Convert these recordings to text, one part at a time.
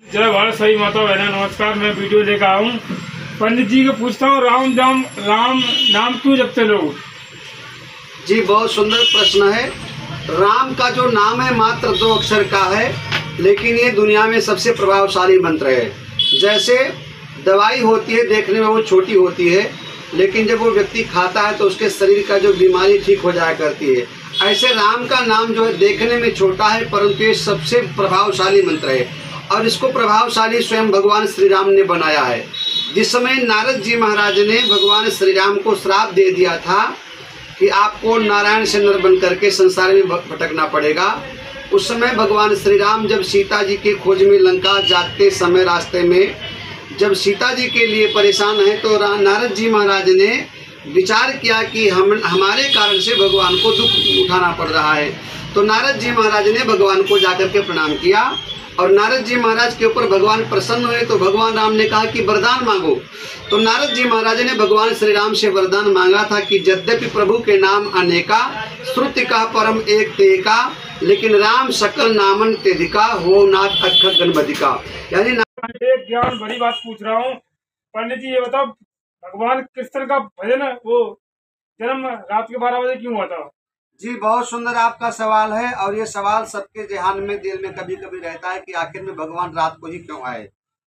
जय भारत। सही माता बहना नमस्कार। मैं वीडियो लेकर आया हूँ। पंडित जी को पूछता हूँ, राम नाम क्यों जपते लोग? जी, बहुत सुंदर प्रश्न है। राम का जो नाम है मात्र 2 अक्षर का है, लेकिन ये दुनिया में सबसे प्रभावशाली मंत्र है। जैसे दवाई होती है, देखने में वो छोटी होती है, लेकिन जब वो व्यक्ति खाता है तो उसके शरीर का जो बीमारी ठीक हो जाया करती है। ऐसे राम का नाम जो है देखने में छोटा है, परंतु ये सबसे प्रभावशाली मंत्र है और इसको प्रभावशाली स्वयं भगवान श्री राम ने बनाया है। जिस समय नारद जी महाराज ने भगवान श्री राम को श्राप दे दिया था कि आपको नारायण से नर बन करके संसार में भटकना पड़ेगा, उस समय भगवान श्री राम जब सीता जी के खोज में लंका जाते समय रास्ते में जब सीता जी के लिए परेशान है तो नारद जी महाराज ने विचार किया कि हमारे कारण से भगवान को दुख उठाना पड़ रहा है। तो नारद जी महाराज ने भगवान को जाकर के प्रणाम किया और नारद जी महाराज के ऊपर भगवान प्रसन्न हुए। तो भगवान राम ने कहा कि वरदान मांगो। तो नारद जी महाराज ने भगवान श्री राम से वरदान मांगा था कि यद्यपि प्रभु के नाम अनेका, श्रुति का परम एक तेका, लेकिन राम सकल नामन तेधिका, हो नाथ अक्षर गणपतिका। यानी एक ज्ञान बड़ी बात पूछ रहा हूँ पंडित जी, ये बताओ भगवान कृष्ण का भजन वो जन्म रात के 12 बजे क्यों हुआ था? जी, बहुत सुंदर आपका सवाल है और ये सवाल सबके ध्यान में दिल में कभी कभी रहता है कि आखिर में भगवान रात को ही क्यों आए।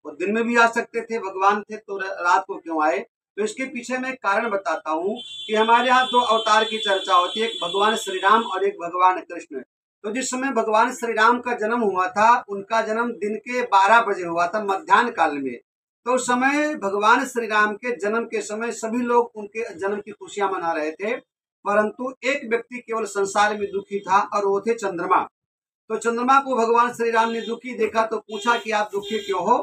वो दिन में भी आ सकते थे, भगवान थे तो रात को क्यों आए? तो इसके पीछे मैं कारण बताता हूँ कि हमारे यहाँ 2 अवतार की चर्चा होती है, एक भगवान श्री राम और एक भगवान कृष्ण। तो जिस समय भगवान श्री राम का जन्म हुआ था, उनका जन्म दिन के 12 बजे हुआ था, मध्याह्न काल में। तो उस समय भगवान श्री राम के जन्म के समय सभी लोग उनके जन्म की खुशियां मना रहे थे, परंतु एक व्यक्ति केवल संसार में दुखी था और वो थे चंद्रमा। तो चंद्रमा को भगवान श्री राम ने दुखी देखा तो पूछा कि आप दुखी क्यों हो?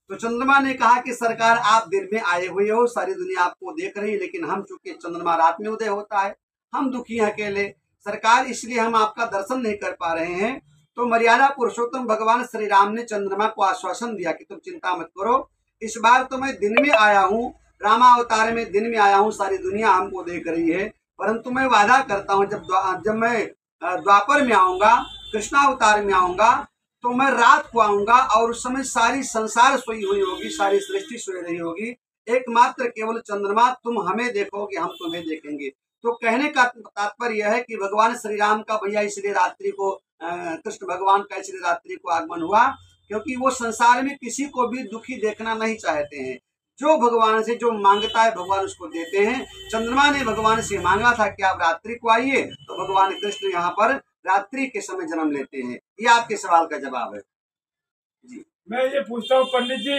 तो चंद्रमा ने कहा कि सरकार, आप दिन में आए हुए हो, सारी दुनिया आपको देख रही है, लेकिन हम चूंकि चंद्रमा रात में उदय होता है, हम दुखी हैं अकेले सरकार, इसलिए हम आपका दर्शन नहीं कर पा रहे हैं। तो मर्यादा पुरुषोत्तम भगवान श्री राम ने चंद्रमा को आश्वासन दिया कि तुम चिंता मत करो, इस बार तो मैं दिन में आया हूँ, रामावतार में दिन में आया हूँ, सारी दुनिया हमको देख रही है, परंतु मैं वादा करता हूँ जब मैं द्वापर में आऊंगा, कृष्णावतार में आऊंगा, तो मैं रात को आऊंगा और उस समय सारी संसार सोई हुई होगी, सारी सृष्टि सोई रही होगी, एकमात्र केवल चंद्रमा तुम हमें देखोगे, हम तुम्हें देखेंगे। तो कहने का तात्पर्य यह है कि भगवान श्री राम का भैया इसलिए रात्रि को कृष्ण भगवान का इसलिए रात्रि को आगमन हुआ क्योंकि वो संसार में किसी को भी दुखी देखना नहीं चाहते हैं। जो भगवान से जो मांगता है भगवान उसको देते हैं। चंद्रमा ने भगवान से मांगा था कि आप रात्रि को आइए, तो भगवान कृष्ण यहाँ पर रात्रि के समय जन्म लेते हैं। ये आपके सवाल का जवाब है। जी, मैं ये पूछता हूँ पंडित जी,